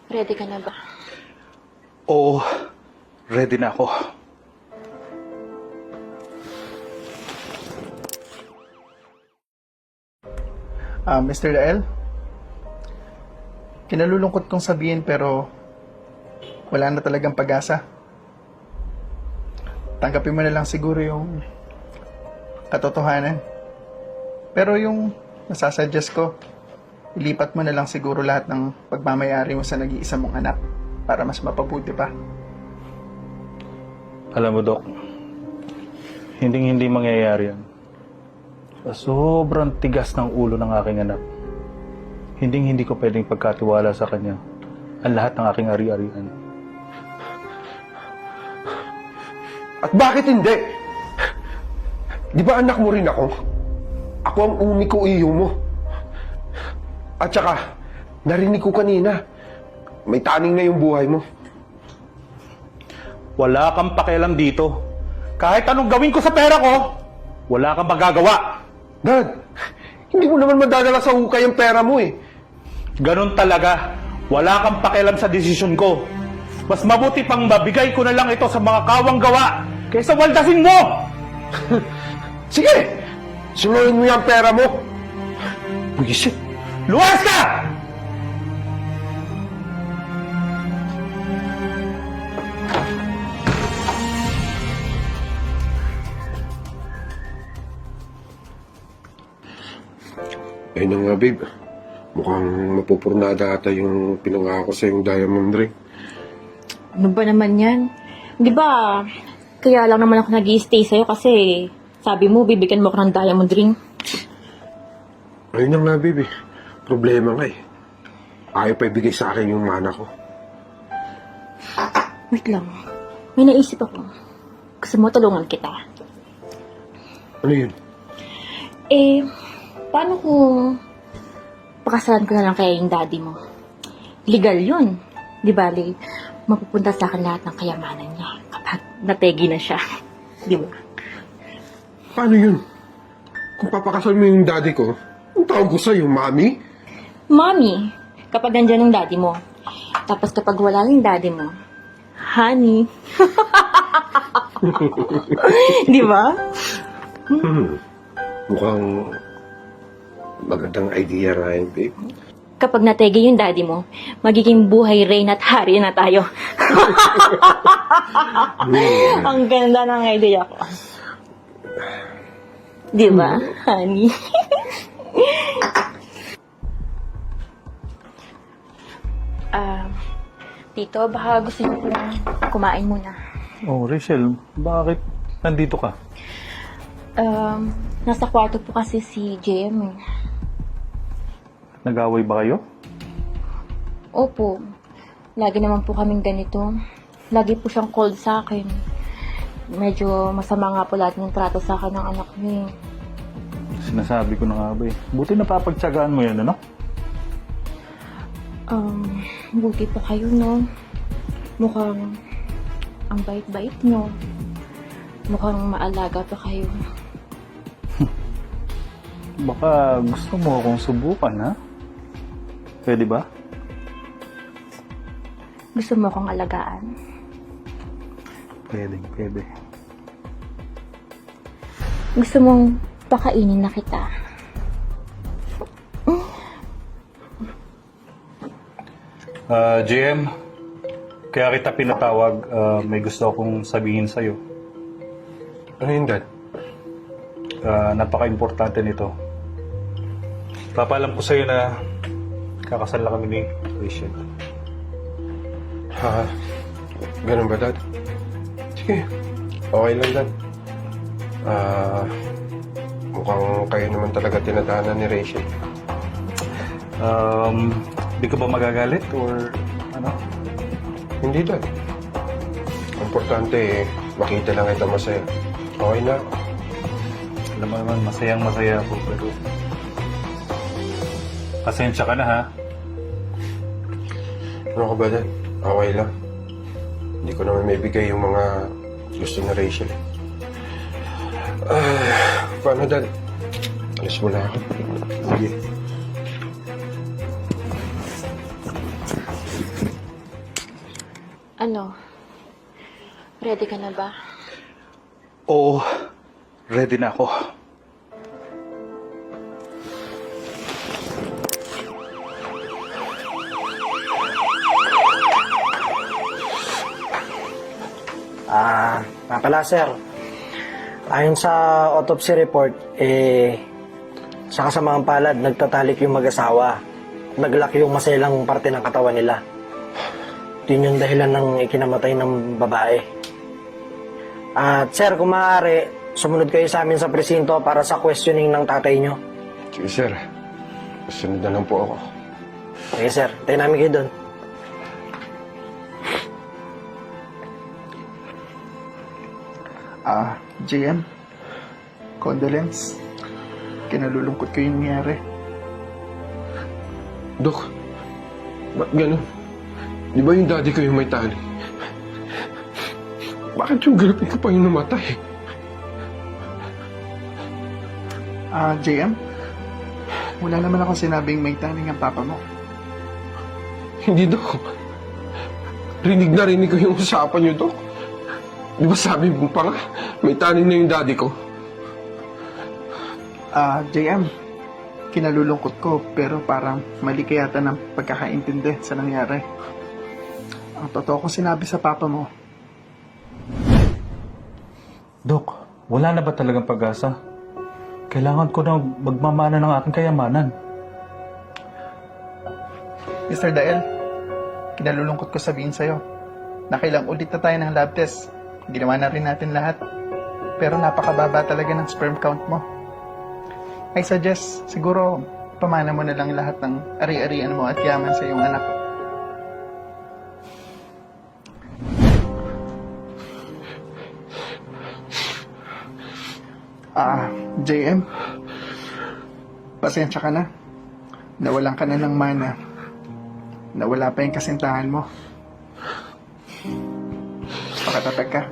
Ready ka na ba? Oo, ready na ako. Mr. Dael, kinalulungkot kong sabihin pero wala na talagang pag-asa. Tanggapin mo na lang siguro yung katotohanan. Pero yung nasasuggest ko, ilipat mo na lang siguro lahat ng pagmamayari mo sa nag-iisa mong anak para mas mapabuti pa. Alam mo, Dok, hindi mangyayari yan. Sa sobrang tigas ng ulo ng aking anak, hindi ko pwedeng pagkatiwala sa kanya ang lahat ng aking ari-arian. At bakit hindi? Di ba anak mo rin ako? Ako ang uniko iyo mo. At saka, narinig ko kanina, may taning na yung buhay mo. Wala kang pakialam dito. Kahit anong gawin ko sa pera ko, wala kang magagawa. Dad, hindi mo naman madadala sa hukay ang pera mo eh. Ganun talaga. Wala kang pakialam sa desisyon ko. Mas mabuti pang mabigay ko na lang ito sa mga kawang gawa kaysa waldasin mo! Sige, sunodin mo yung pera mo. Buisit. Luwas ka! Ayun na nga, babe. Mukhang mapupurnada ata yung pinangako sa yung diamond ring. Ano ba naman yan? Di ba, kaya lang naman ako nag-i-stay sa'yo kasi sabi mo, bibigyan mo ako ng diamond ring. Ayun na nga, babe. Problema nga eh. Ayaw pa ibigay sa akin yung mana ko. Wait lang, may naisip ako. Gusto mo tulungan kita? Ano yun? Eh, paano kung pakasalan ko na lang kaya yung daddy mo? Legal yun. Di ba, mapupunta sa akin lahat ng kayamanan niya kapag nategi na siya. Di ba? Paano yun? Kung papakasal mo yung daddy ko, ang tawag ko sa'yo, mami? Mommy, kapag nandyan yung daddy mo. Tapos kapag wala yung daddy mo, honey. Di ba? Mukhang magandang idea na yun, babe. Kapag nategi yung daddy mo, magiging buhay reyna at hari na tayo. Ang ganda ng idea ko. Di ba, honey? Tito, baka gusto niyo po lang kumain muna. Oh, Rachel, bakit nandito ka? Nasa kwarto po kasi si JM. Nag-away ba kayo? Opo. Lagi naman po kaming ganito. Lagi po siyang cold sa akin. Medyo masama nga po lahat ng trato sa akin ng anak niya. Sinasabi ko na nga ba eh. Buti napapagtsagaan mo yan, ano? Buti po kayo, no? Mukhang ang bait-bait nyo. Mukhang maalaga pa kayo. Baka gusto mo akong subukan, ha? Pwede ba? Gusto mo akong alagaan? Pwede. Gusto mong pakainin na kita? JM, kaya kita pinatawag, may gusto akong sabihin sa'yo. Ano yun, Dad? Napaka-importante nito. Papalam ko sa'yo na kakasal na kami ni Rachel. Ha? Ganun ba, Dad? Sige. Okay lang, Dad. Mukhang kayo naman talaga tinadhana ni Rachel. Di ka ba magagalit or ano? Hindi, Dad. Importante makita lang ito masaya. Okay na. Alam mo naman, masayang-masaya ako, pero pasensya ka na, ha? Ano ka ba, Dad? Okay lang. Hindi ko naman may bigay yung mga gusto ni Rachel. Paano, Dad? Alis mo na ako. Sige. Ano? Ready ka na ba? Oo, ready na ako. Nga pala sir, ayon sa autopsy report, sa kasamaang palad, nagtatalik yung mag-asawa. Naglaki yung maselang parte ng katawan nila. Yun yung dahilan ng ikinamatay ng babae. At sir, kung maaari, sumunod kayo sa amin sa presinto para sa questioning ng tatay nyo. Sige, sir. Sunod na lang po ako. Okay sir, tayo namin kayo doon. JM, condolence. Kinalulungkot ko yung nangyari. Dok, ba't ganun? Di ba yung daddy ko yung may tali? Bakit yung girlfriend ko pa yung namatay? JM, wala naman ako sinabing may taning ang papa mo. Hindi, Dok. Rinig na rinig ko yung usapan niyo, Dok. Di ba sabi mo pa nga, may taning na yung daddy ko? JM, kinalulungkot ko pero parang mali ka yata ng pagkakaintindi sa nangyari. Ang totoo kong sinabi sa papa mo, Dok, wala na ba talagang pag-asa? Kailangan ko na magmamana ng aking kayamanan. Mr. Dael, kinalulungkot ko sabihin sa'yo, nakailang ulit na tayo ng lab test. Ginawa na rin natin lahat. Pero napakababa talaga ng sperm count mo. I suggest, siguro, pamana mo na lang lahat ng ari-arian mo at yaman sa iyong anak. JM, pasensya ka na. Nawalan ka na ng mana. Nawala pa yung kasintahan mo. Pakatatag ka.